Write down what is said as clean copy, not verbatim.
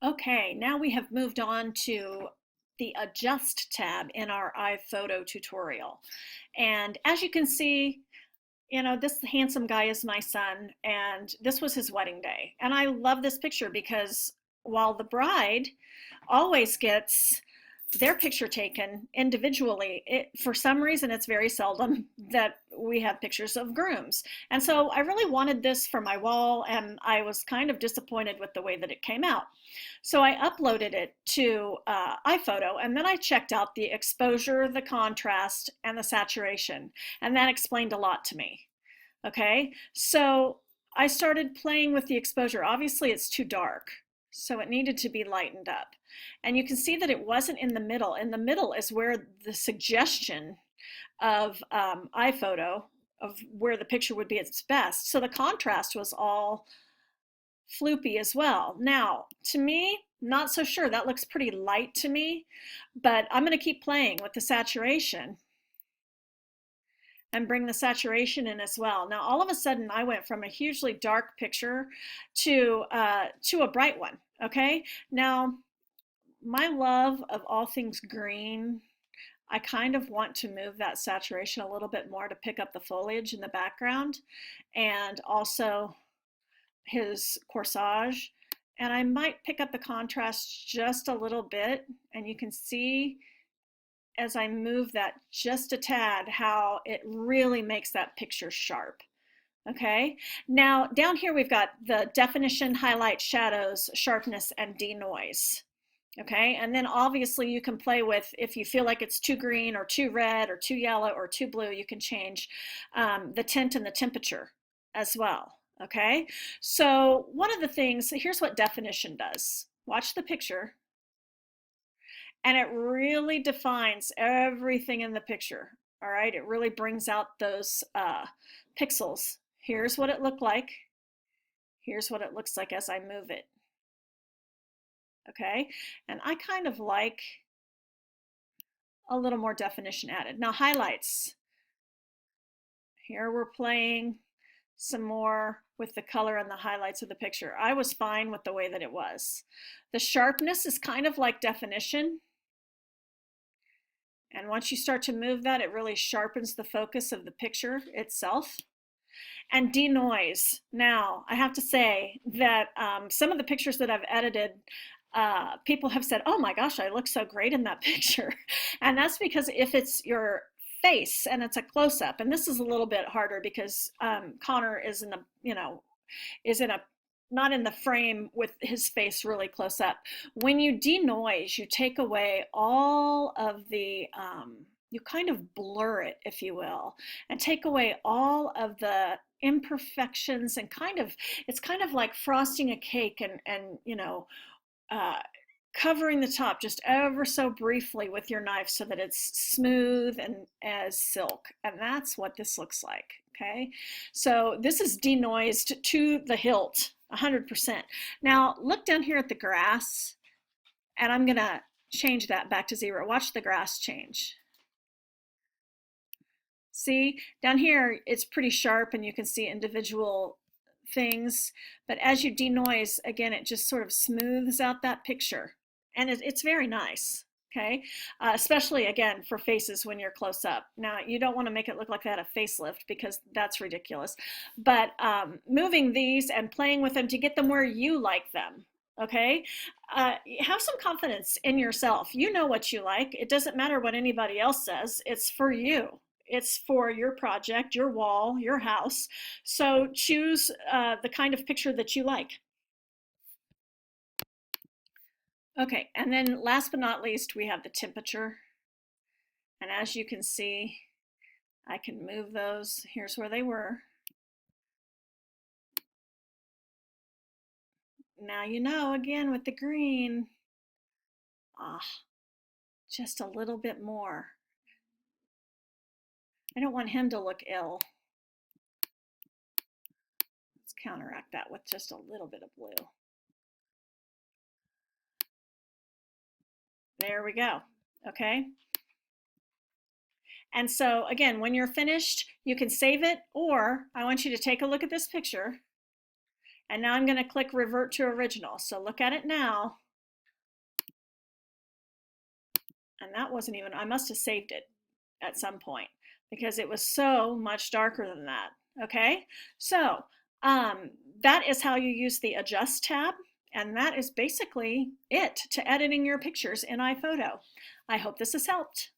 Okay, now we have moved on to the Adjust tab in our iPhoto tutorial. And as you can see, this handsome guy is my son, and this was his wedding day. And I love this picture because while the bride always gets their picture taken individually, for some reason it's very seldom that we have pictures of grooms. And so I really wanted this for my wall, and I was kind of disappointed with the way that it came out. So I uploaded it to iPhoto, and then I checked out the exposure, the contrast, and the saturation, and that explained a lot to me. Okay, so I started playing with the exposure. Obviously it's too dark, so it needed to be lightened up. And you can see that it wasn't in the middle. In the middle is where the suggestion of iPhoto, of where the picture would be its best. So the contrast was all floopy as well. Now, to me, not so sure. That looks pretty light to me, but I'm going to keep playing with the saturation and bring the saturation in as well. Now, all of a sudden, I went from a hugely dark picture to a bright one. Okay. Now, my love of all things green, I kind of want to move that saturation a little bit more to pick up the foliage in the background, and also his corsage. And I might pick up the contrast just a little bit, and you can see as I move that just a tad how it really makes that picture sharp. Okay, now down here we've got the definition, highlight, shadows, sharpness, and denoise. Okay, and then obviously you can play with, if you feel like it's too green or too red or too yellow or too blue, you can change the tint and the temperature as well. Okay, so one of the things, here's what definition does. Watch the picture, and it really defines everything in the picture. All right, it really brings out those pixels. Here's what it looked like. Here's what it looks like as I move it. Okay, and I kind of like a little more definition added. Now highlights. Here we're playing some more with the color and the highlights of the picture. I was fine with the way that it was. The sharpness is kind of like definition. And once you start to move that, it really sharpens the focus of the picture itself. And denoise. Now, I have to say that some of the pictures that I've edited, people have said, oh my gosh, I look so great in that picture. And that's because if it's your face and it's a close-up, and this is a little bit harder because Connor is in a not in the frame with his face really close up. When you denoise, you take away all of the you kind of blur it, if you will, and take away all of the imperfections, and it's kind of like frosting a cake, and uh, covering the top just ever so briefly with your knife so that it's smooth and as silk. And that's what this looks like. Okay, so this is denoised to the hilt, 100%. Now look down here at the grass, and I'm gonna change that back to 0. Watch the grass change. See, down here it's pretty sharp and you can see individual things, but as you denoise, again, it just sort of smooths out that picture, and it's very nice. Okay, especially again for faces when you're close up. Now you don't want to make it look like they had a facelift because that's ridiculous, but moving these and playing with them to get them where you like them. Okay, have some confidence in yourself. You know what you like. It doesn't matter what anybody else says. It's for you. It's for your project, your wall, your house. So choose the kind of picture that you like. Okay, and then last but not least, we have the temperature. And as you can see, I can move those. Here's where they were. Now you know, again, with the green, just a little bit more. I don't want him to look ill. Let's counteract that with just a little bit of blue. There we go. Okay. And so again, when you're finished, you can save it, or I want you to take a look at this picture. And now I'm going to click revert to original. So look at it now. and that wasn't even, I must have saved it at some point because it was so much darker than that. Okay, so um, that is how you use the adjust tab, and that is basically it to editing your pictures in iPhoto. I hope this has helped.